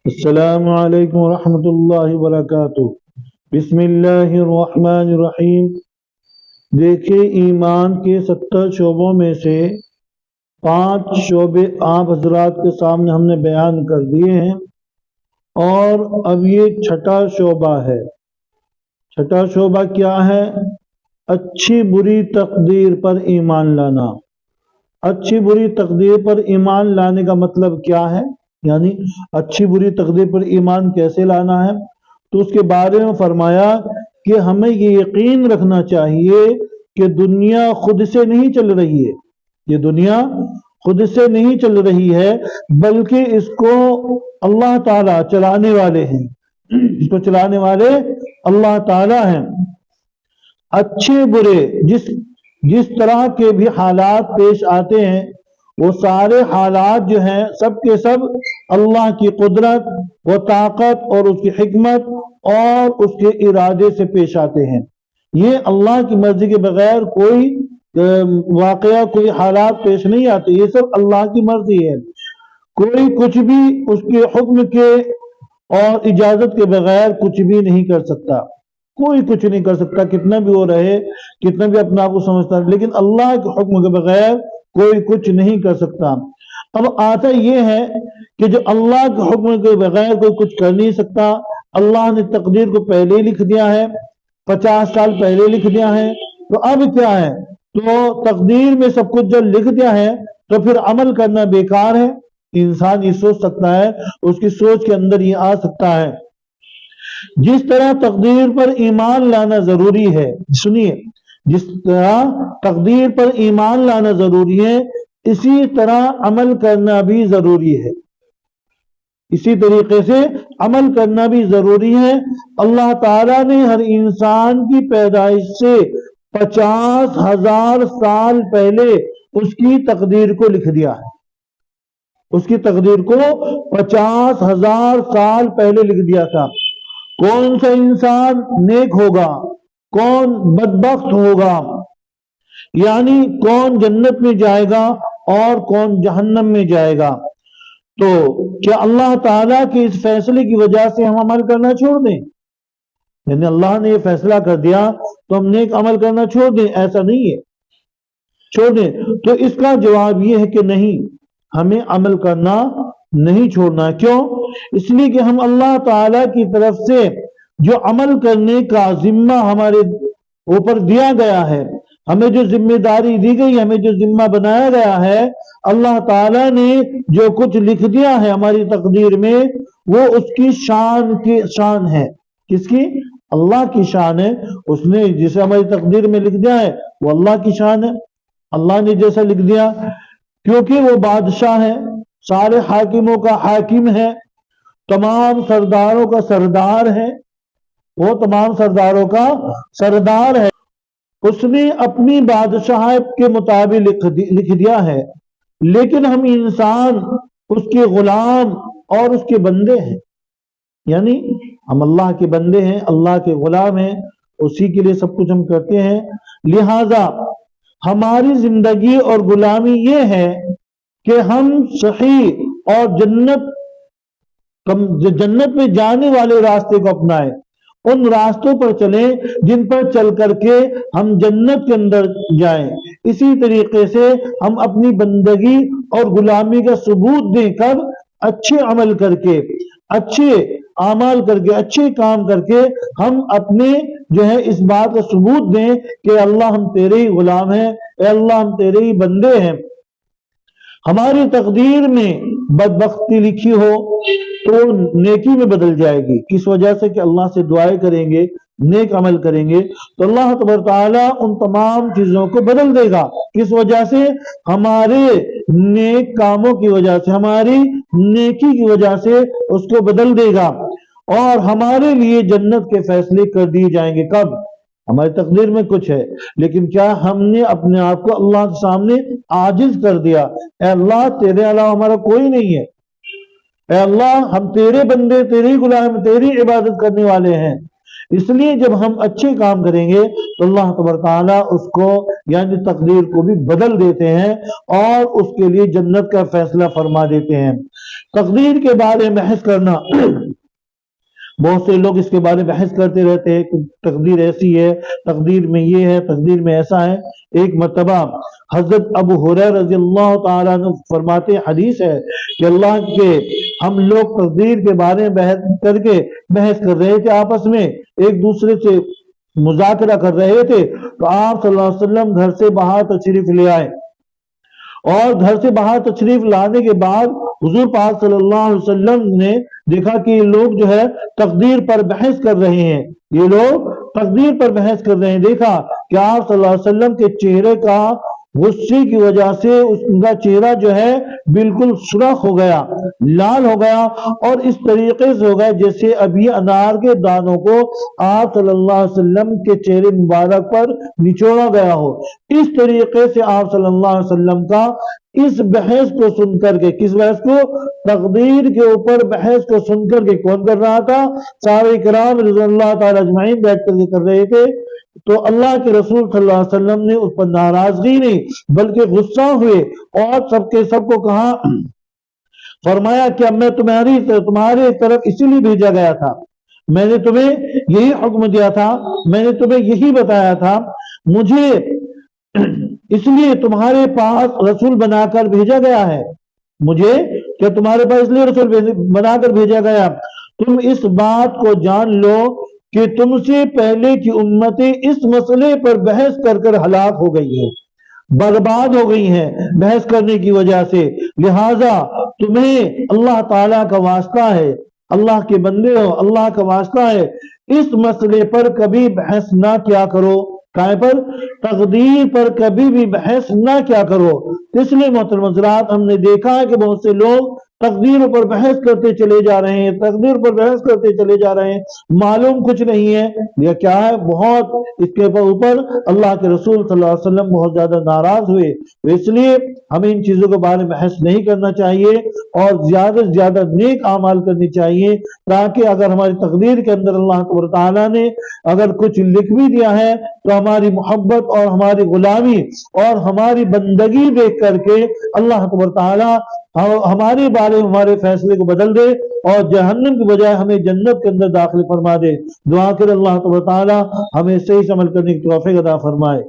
السلام علیکم ورحمۃ اللہ وبرکاتہ۔ بسم اللہ الرحمن الرحیم۔ دیکھیں، ایمان کے 70 شعبوں میں سے 5 شعبے آپ حضرات کے سامنے ہم نے بیان کر دیے ہیں، اور اب یہ چھٹا شعبہ ہے۔ چھٹا شعبہ کیا ہے؟ اچھی بری تقدیر پر ایمان لانا۔ اچھی بری تقدیر پر ایمان لانے کا مطلب کیا ہے؟ یعنی اچھی بری تقدیر پر ایمان کیسے لانا ہے؟ تو اس کے بارے میں فرمایا کہ ہمیں یہ یقین رکھنا چاہیے کہ دنیا خود سے نہیں چل رہی ہے۔ یہ دنیا خود سے نہیں چل رہی ہے، بلکہ اس کو اللہ تعالیٰ چلانے والے ہیں۔ اس کو چلانے والے اللہ تعالیٰ ہیں۔ اچھے برے جس طرح کے بھی حالات پیش آتے ہیں، وہ سارے حالات جو ہیں سب کے سب اللہ کی قدرت و طاقت اور اس کی حکمت اور اس کے ارادے سے پیش آتے ہیں۔ یہ اللہ کی مرضی کے بغیر کوئی واقعہ، کوئی حالات پیش نہیں آتے۔ یہ سب اللہ کی مرضی ہے۔ کوئی کچھ بھی اس کے حکم کے اور اجازت کے بغیر کچھ بھی نہیں کر سکتا۔ کوئی کچھ نہیں کر سکتا، کتنا بھی وہ رہے، کتنا بھی اپنا آپ کو سمجھتا ہے، لیکن اللہ کے حکم کے بغیر کوئی کچھ نہیں کر سکتا۔ اب آتا یہ ہے کہ جو اللہ کے حکم کے بغیر کوئی کچھ کر نہیں سکتا، اللہ نے تقدیر کو پہلے ہی لکھ دیا ہے، 50 سال پہلے لکھ دیا ہے، تو اب کیا ہے؟ تو تقدیر میں سب کچھ جو لکھ دیا ہے تو پھر عمل کرنا بیکار ہے۔ انسان یہ سوچ سکتا ہے، اس کی سوچ کے اندر یہ آ سکتا ہے۔ جس طرح تقدیر پر ایمان لانا ضروری ہے، سنیے، جس طرح تقدیر پر ایمان لانا ضروری ہے، اسی طرح عمل کرنا بھی ضروری ہے۔ اسی طریقے سے عمل کرنا بھی ضروری ہے۔ اللہ تعالیٰ نے ہر انسان کی پیدائش سے 50,000 سال پہلے اس کی تقدیر کو لکھ دیا ہے۔ اس کی تقدیر کو 50,000 سال پہلے لکھ دیا تھا۔ کون سا انسان نیک ہوگا، کون بدبخت ہوگا، یعنی کون جنت میں جائے گا اور کون جہنم میں جائے گا۔ تو کیا اللہ تعالیٰ کے اس فیصلے کی وجہ سے ہم عمل کرنا چھوڑ دیں؟ یعنی اللہ نے یہ فیصلہ کر دیا تو ہم نیک عمل کرنا چھوڑ دیں؟ ایسا نہیں ہے، چھوڑ دیں۔ تو اس کا جواب یہ ہے کہ نہیں، ہمیں عمل کرنا نہیں چھوڑنا۔ کیوں؟ اس لیے کہ ہم اللہ تعالیٰ کی طرف سے جو عمل کرنے کا ذمہ ہمارے اوپر دیا گیا ہے، ہمیں جو ذمہ داری دی گئی، ہمیں جو ذمہ بنایا گیا ہے، اللہ تعالیٰ نے جو کچھ لکھ دیا ہے ہماری تقدیر میں، وہ اس کی شان ہے۔ کس کی؟ اللہ کی شان ہے۔ اس نے جسے ہماری تقدیر میں لکھ دیا ہے وہ اللہ کی شان ہے۔ اللہ نے جیسا لکھ دیا، کیونکہ وہ بادشاہ ہے، سارے حاکموں کا حاکم ہے، تمام سرداروں کا سردار ہے، وہ تمام سرداروں کا سردار ہے۔ اس نے اپنی بادشاہت کے مطابق لکھ دیا ہے، لیکن ہم انسان اس کے غلام اور اس کے بندے ہیں۔ یعنی ہم اللہ کے بندے ہیں، اللہ کے غلام ہیں، اسی کے لیے سب کچھ ہم کرتے ہیں۔ لہذا ہماری زندگی اور غلامی یہ ہے کہ ہم صحیح اور جنت میں جانے والے راستے کو اپنائیں، ان راستوں پر چلیں جن پر چل کر کے ہم جنت کے اندر جائیں۔ اسی طریقے سے ہم اپنی بندگی اور غلامی کا ثبوت دیں، کب؟ اچھے عمل کر کے، اچھے اعمال کر کے، اچھے کام کر کے ہم اپنے جو ہے اس بات کا ثبوت دیں کہ اللہ ہم تیرے ہی غلام ہیں، اے اللہ ہم تیرے ہی بندے ہیں۔ ہماری تقدیر میں بدبختی لکھی ہو تو نیکی میں بدل جائے گی، کس وجہ سے کہ اللہ سے دعائیں کریں گے، نیک عمل کریں گے تو اللہ تبارک تعالیٰ ان تمام چیزوں کو بدل دے گا۔ کس وجہ سے؟ ہمارے نیک کاموں کی وجہ سے، ہماری نیکی کی وجہ سے اس کو بدل دے گا، اور ہمارے لیے جنت کے فیصلے کر دیے جائیں گے۔ کب؟ ہماری تقدیر میں کچھ ہے، لیکن کیا ہم نے اپنے آپ کو اللہ کے سامنے عاجز کر دیا؟ اے اللہ، تیرے علاوہ ہمارا کوئی نہیں ہے، اے اللہ ہم تیرے بندے، تیرے غلام، تیری عبادت کرنے والے ہیں، اس لیے جب ہم اچھے کام کریں گے تو اللہ تبارک تعالیٰ اس کو یعنی تقدیر کو بھی بدل دیتے ہیں اور اس کے لیے جنت کا فیصلہ فرما دیتے ہیں۔ تقدیر کے بارے میں بحث کرنا، بہت سے لوگ اس کے بارے میں بحث کرتے رہتے ہیں کہ تقدیر ایسی ہے، تقدیر میں یہ ہے، تقدیر میں ایسا ہے۔ ایک مرتبہ حضرت ابو ہریرہ رضی اللہ تعالیٰ عنہ فرماتے، حدیث ہے کہ اللہ کے ہم لوگ تقدیر کے بارے میں بحث کر رہے تھے، آپس میں ایک دوسرے سے مذاکرہ کر رہے تھے، تو آپ صلی اللہ علیہ وسلم گھر سے باہر تشریف لے آئے، اور گھر سے باہر تشریف لانے کے بعد حضور پاک صلی اللہ علیہ وسلم نے دیکھا کہ یہ لوگ جو ہے تقدیر پر بحث کر رہے ہیں، یہ لوگ تقدیر پر بحث کر رہے ہیں۔ دیکھا کہ آپ صلی اللہ علیہ وسلم کے چہرے کا غصے کی وجہ سے ان کا چہرہ جو ہے بالکل سرخ ہو گیا، لال ہو گیا، اور اس طریقے سے ہو گیا جیسے ابھی انار کے دانوں کو آپ صلی اللہ علیہ وسلم کے چہرے مبارک پر نچوڑا گیا ہو۔ اس طریقے سے آپ صلی اللہ علیہ وسلم کا اس بحث کو سن کر کے، کس بحث کو؟ تقدیر کے اوپر بحث کو سن کر کے کون کر رہا تھا؟ صحابہ کرام رضی اللہ تعالی اجمعین بیٹھ کر کے کر رہے تھے۔ تو اللہ کے رسول صلی اللہ علیہ وسلم نے اس پر ناراضگی نہیں بلکہ غصہ ہوئے، اور سب کے سب کو کہا، فرمایا کہ میں تمہارے طرف اسی لیے بھیجا گیا تھا، میں نے تمہیں یہی حکم دیا تھا، میں نے تمہیں یہی بتایا تھا، مجھے اس لیے تمہارے پاس رسول بنا کر بھیجا گیا ہے، مجھے کہ تمہارے پاس اس لیے رسول بنا کر بھیجا گیا، تم اس بات کو جان لو کہ تم سے پہلے کی امتیں اس مسئلے پر بحث کر کر ہلاک ہو گئی ہیں، برباد ہو گئی ہیں بحث کرنے کی وجہ سے، لہذا تمہیں اللہ تعالیٰ کا واسطہ ہے، اللہ کے بندے ہو، اللہ کا واسطہ ہے، اس مسئلے پر کبھی بحث نہ کیا کرو، کائے پر؟ تقدیر پر کبھی بھی بحث نہ کیا کرو۔ اس لیے محترم حضرات، ہم نے دیکھا ہے کہ بہت سے لوگ تقدیر پر بحث کرتے چلے جا رہے ہیں، تقدیر پر بحث کرتے چلے جا رہے ہیں، معلوم کچھ نہیں ہے یہ کیا ہے۔ بہت اس کے اوپر اللہ کے رسول صلی اللہ علیہ وسلم بہت زیادہ ناراض ہوئے، تو اس لیے ہمیں ان چیزوں کے بارے میں بحث نہیں کرنا چاہیے، اور زیادہ سے زیادہ نیک اعمال کرنی چاہیے، تاکہ اگر ہماری تقدیر کے اندر اللہ تبارک تعالیٰ نے اگر کچھ لکھ بھی دیا ہے تو ہماری محبت اور ہماری غلامی اور ہماری بندگی دیکھ کر کے اللہ تبارک تعالیٰ ہمارے بارے میں ہمارے فیصلے کو بدل دے، اور جہنم کی بجائے ہمیں جنت کے اندر داخل فرما دے۔ دعا کر اللہ تبارک تعالیٰ ہمیں صحیح عمل کرنے کی توفیق عطا فرمائے۔